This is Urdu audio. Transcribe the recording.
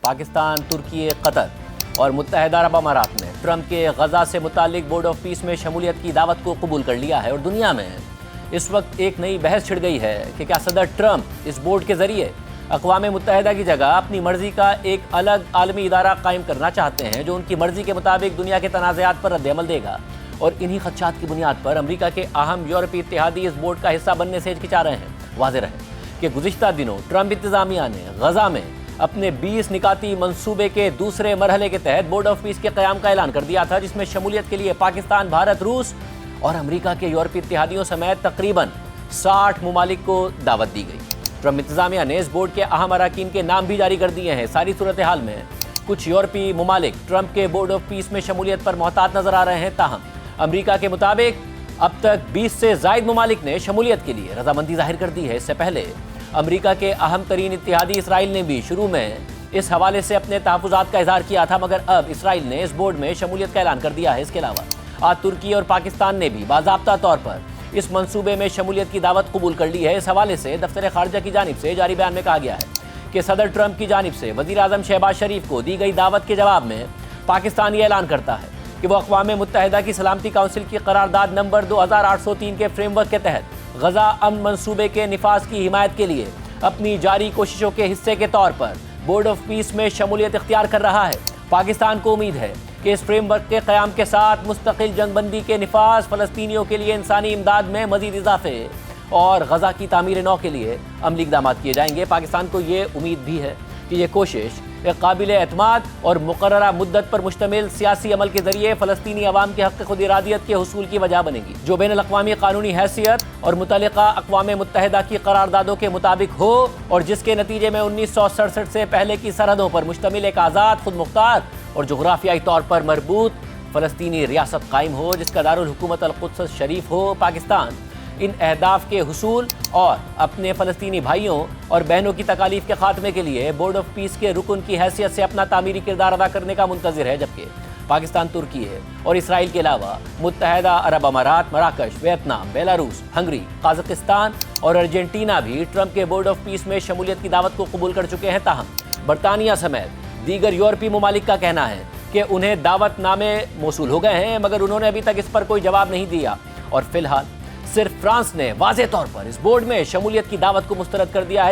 پاکستان، ترکی، قطر اور متحدہ عرب امارات نے ٹرمپ کے غزہ سے متعلق بورڈ آف پیس میں شمولیت کی دعوت کو قبول کر لیا ہے، اور دنیا میں اس وقت ایک نئی بحث چھڑ گئی ہے کہ کیا صدر ٹرمپ اس بورڈ کے ذریعے اقوام متحدہ کی جگہ اپنی مرضی کا ایک الگ عالمی ادارہ قائم کرنا چاہتے ہیں جو ان کی مرضی کے مطابق دنیا کے تنازعات پر رد عمل دے گا، اور انہی خدشات کی بنیاد پر امریکہ کے اہم یورپی اتحادی اس بورڈ کا حصہ بننے سے ہچکچا رہے ہیں۔ واضح رہے کہ گزشتہ دنوں ٹرمپ انتظامیہ نے غزہ میں اپنے 20 نکاتی منصوبے کے دوسرے مرحلے کے تحت بورڈ آف پیس کے قیام کا اعلان کر دیا تھا، جس میں شمولیت کے لیے پاکستان، بھارت، روس اور امریکہ کے یورپی اتحادیوں سمیت تقریباً 60 ممالک کو دعوت دی گئی۔ ٹرمپ انتظامیہ نے اس بورڈ کے اہم اراکین کے نام بھی جاری کر دیے ہیں۔ ساری صورتحال میں کچھ یورپی ممالک ٹرمپ کے بورڈ آف پیس میں شمولیت پر محتاط نظر آ رہے ہیں، تاہم امریکہ کے مطابق اب تک 20 سے زائد ممالک نے شمولیت کے لیے رضامندی ظاہر کر دی ہے۔ اس سے پہلے امریکہ کے اہم ترین اتحادی اسرائیل نے بھی شروع میں اس حوالے سے اپنے تحفظات کا اظہار کیا تھا، مگر اب اسرائیل نے اس بورڈ میں شمولیت کا اعلان کر دیا ہے۔ اس کے علاوہ آج ترکی اور پاکستان نے بھی باضابطہ طور پر اس منصوبے میں شمولیت کی دعوت قبول کر لی ہے۔ اس حوالے سے دفتر خارجہ کی جانب سے جاری بیان میں کہا گیا ہے کہ صدر ٹرمپ کی جانب سے وزیر اعظم شہباز شریف کو دی گئی دعوت کے جواب میں پاکستان یہ اعلان کرتا ہے کہ وہ اقوام متحدہ کی سلامتی کونسل کی قرارداد نمبر 2803 کے فریم ورک کے تحت غزہ امن منصوبے کے نفاذ کی حمایت کے لیے اپنی جاری کوششوں کے حصے کے طور پر بورڈ آف پیس میں شمولیت اختیار کر رہا ہے۔ پاکستان کو امید ہے کہ اس فریم ورک کے قیام کے ساتھ مستقل جنگ بندی کے نفاذ، فلسطینیوں کے لیے انسانی امداد میں مزید اضافے اور غزہ کی تعمیر نو کے لیے عملی اقدامات کیے جائیں گے۔ پاکستان کو یہ امید بھی ہے کہ یہ کوشش ایک قابل اعتماد اور مقررہ مدت پر مشتمل سیاسی عمل کے ذریعے فلسطینی عوام کے حق خود ارادیت کے حصول کی وجہ بنے گی، جو بین الاقوامی قانونی حیثیت اور متعلقہ اقوام متحدہ کی قراردادوں کے مطابق ہو، اور جس کے نتیجے میں 1967 سے پہلے کی سرحدوں پر مشتمل ایک آزاد، خود مختار اور جغرافیائی طور پر مربوط فلسطینی ریاست قائم ہو، جس کا دارالحکومت القدس شریف ہو۔ پاکستان ان اہداف کے حصول اور اپنے فلسطینی بھائیوں اور بہنوں کی تکالیف کے خاتمے کے لیے بورڈ آف پیس کے رکن کی حیثیت سے اپنا تعمیری کردار ادا کرنے کا منتظر ہے، جبکہ پاکستان، ترکی اور اسرائیل کے علاوہ متحدہ عرب امارات، مراکش، ویتنام، بیلاروس، ہنگری، قازقستان اور ارجنٹینا بھی ٹرمپ کے بورڈ آف پیس میں شمولیت کی دعوت کو قبول کر چکے ہیں۔ تاہم برطانیہ سمیت دیگر یورپی ممالک کا کہنا ہے کہ انہیں دعوت نامے موصول ہو گئے ہیں، مگر انہوں نے ابھی تک اس پر کوئی جواب نہیں دیا، اور فی الحال صرف فرانس نے واضح طور پر اس بورڈ میں شمولیت کی دعوت کو مسترد کر دیا ہے،